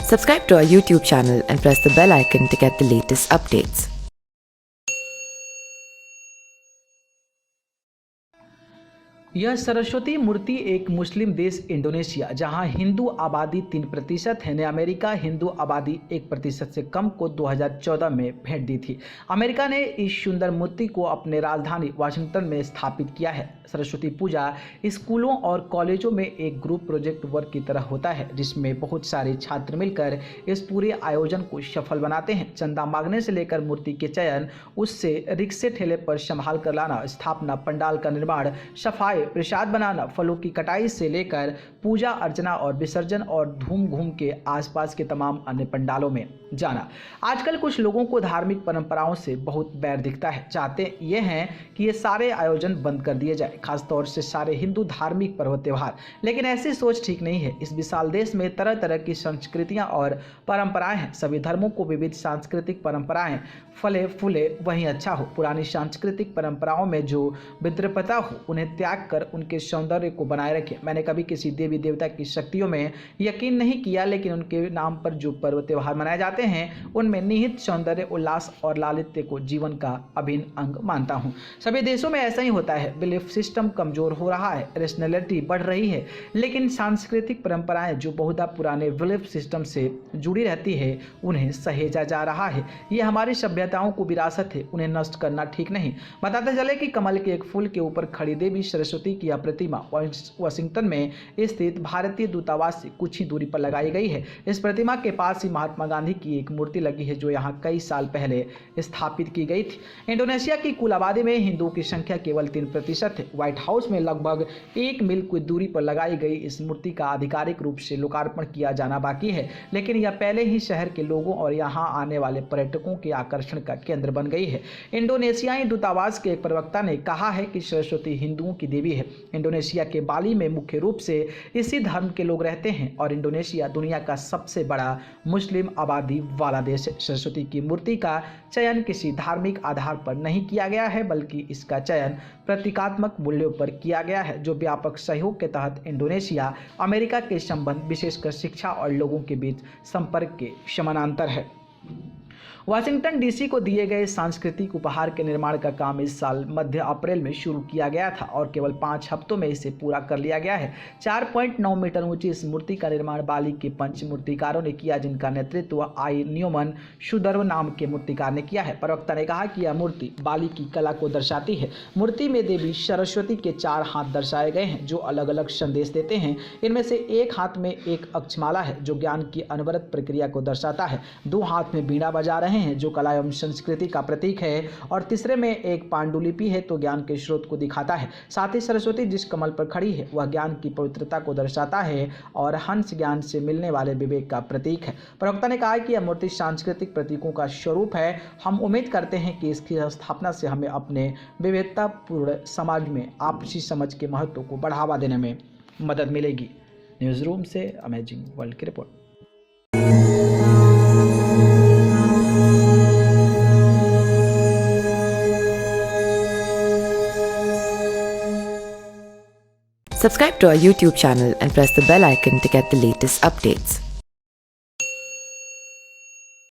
Subscribe to our YouTube channel and press the bell icon to get the latest updates. यह सरस्वती मूर्ति एक मुस्लिम देश Indonesia, जहां हिंदू आबादी 3% है, ने अमेरिका हिंदू आबादी 1% से कम को 2014 में भेंट दी थी। अमेरिका ने इस सुंदर मूर्ति को अपने राजधानी वाशिंगटन में स्थापित किया है। सरस्वती पूजा स्कूलों और कॉलेजों में एक ग्रुप प्रोजेक्ट वर्क की तरह होता है, जिसमें बहुत सारे छात्र मिलकर इस पूरे आयोजन को सफल बनाते हैं। चंदा मांगने से लेकर मूर्ति के चयन, उससे रिक्शे ठेले पर संभाल कर लाना, स्थापना, पंडाल का निर्माण, सफाई, प्रसाद बनाना, फलों की कटाई से लेकर पूजा अर्चना और विसर्जन और धूम घूम के आसपास के तमाम अन्य पंडालों में जाना। आजकल कुछ लोगों को धार्मिक परंपराओं से बहुत बैर दिखता है। चाहते ये हैं कि ये सारे आयोजन बंद कर दिए जाए, खासतौर से सारे हिंदू धार्मिक पर्व त्योहार। लेकिन ऐसी सोच ठीक नहीं है। इस विशाल देश में तरह तरह की संस्कृतियां और परंपराएं हैं। सभी धर्मों को विविध सांस्कृतिक परंपराएं फले फूले वहीं अच्छा हो। पुरानी सांस्कृतिक परंपराओं में जो विद्रपता हो, उन्हें त्याग कर उनके सौंदर्य को बनाए रखें। मैंने कभी किसी देवी देवता की शक्तियों में यकीन नहीं किया, लेकिन उनके नाम पर जो पर्व त्योहार मनाए जाते हैं, उनमें निहित सौंदर्य, उल्लास और लालित्य को जीवन का अभिन्न अंग मानता हूँ। सभी देशों में ऐसा ही होता है। बिलीफ सिस्टम कमजोर हो रहा है, रेशनैलिटी बढ़ रही है, लेकिन सांस्कृतिक परंपराएं जो बहुधा पुराने बिलीफ सिस्टम से जुड़ी रहती है, उन्हें सहेजा जा रहा है। ये हमारी सभ्यताओं को विरासत है, उन्हें नष्ट करना ठीक नहीं। बताते चले कि कमल के एक फूल के ऊपर खड़ी देवी सरस्वती की यह प्रतिमा वाशिंगटन में स्थित भारतीय दूतावास से कुछ ही दूरी पर लगाई गई है। इस प्रतिमा के पास ही महात्मा गांधी की एक मूर्ति लगी है, जो यहाँ कई साल पहले स्थापित की गई थी। इंडोनेशिया की कुल आबादी में हिंदुओं की संख्या केवल 3% है। व्हाइट हाउस में लगभग 1 मील की दूरी पर लगाई गई इस मूर्ति का आधिकारिक रूप से लोकार्पण किया जाना बाकी है, लेकिन यह पहले ही शहर के लोगों और यहाँ आने वाले पर्यटकों के आकर्षण का केंद्र बन गई है। इंडोनेशियाई दूतावास के एक प्रवक्ता ने कहा है कि सरस्वती हिंदुओं की देवी है। इंडोनेशिया के बाली में मुख्य रूप से इसी धर्म के लोग रहते हैं और इंडोनेशिया दुनिया का सबसे बड़ा मुस्लिम आबादी वाला देश है। सरस्वती की मूर्ति का चयन किसी धार्मिक आधार पर नहीं किया गया है, बल्कि इसका चयन प्रतीकात्मक मूल्यों पर किया गया है, जो व्यापक सहयोग के तहत इंडोनेशिया अमेरिका के संबंध, विशेषकर शिक्षा और लोगों के बीच संपर्क के समानांतर है। वाशिंगटन डीसी को दिए गए सांस्कृतिक उपहार के निर्माण का काम इस साल मध्य अप्रैल में शुरू किया गया था और केवल 5 हफ्तों में इसे पूरा कर लिया गया है। 4.9 मीटर ऊंची इस मूर्ति का निर्माण बाली के पंच मूर्तिकारों ने किया, जिनका नेतृत्व आई न्यूमन सुदर्व नाम के मूर्तिकार ने किया है। प्रवक्ता ने कहा कि यह मूर्ति बाली की कला को दर्शाती है। मूर्ति में देवी सरस्वती के 4 हाथ दर्शाए गए हैं, जो अलग अलग संदेश देते हैं। इनमें से एक हाथ में एक अक्षमाला है, जो ज्ञान की अनवरत प्रक्रिया को दर्शाता है। 2 हाथ में बीड़ा बजा रहे हैं, जो कला एवं संस्कृति का प्रतीक है, और तीसरे में एक पांडुलिपि है, तो ज्ञान के स्रोत को दिखाता है। साथ ही सरस्वती जिस कमल पर खड़ी है, वह ज्ञान की पवित्रता को दर्शाता है और हंस ज्ञान से मिलने वाले विवेक का प्रतीक है। प्रवक्ता ने कहा कि यह मूर्ति सांस्कृतिक प्रतीकों का स्वरूप है। हम उम्मीद करते हैं कि इसकी स्थापना से हमें अपने विविधतापूर्ण समाज में आपसी समझ के महत्व को बढ़ावा देने में मदद मिलेगी। न्यूज़ रूम से अमेजिंग वर्ल्ड की report. Subscribe to our YouTube channel and press the bell icon to get the latest updates.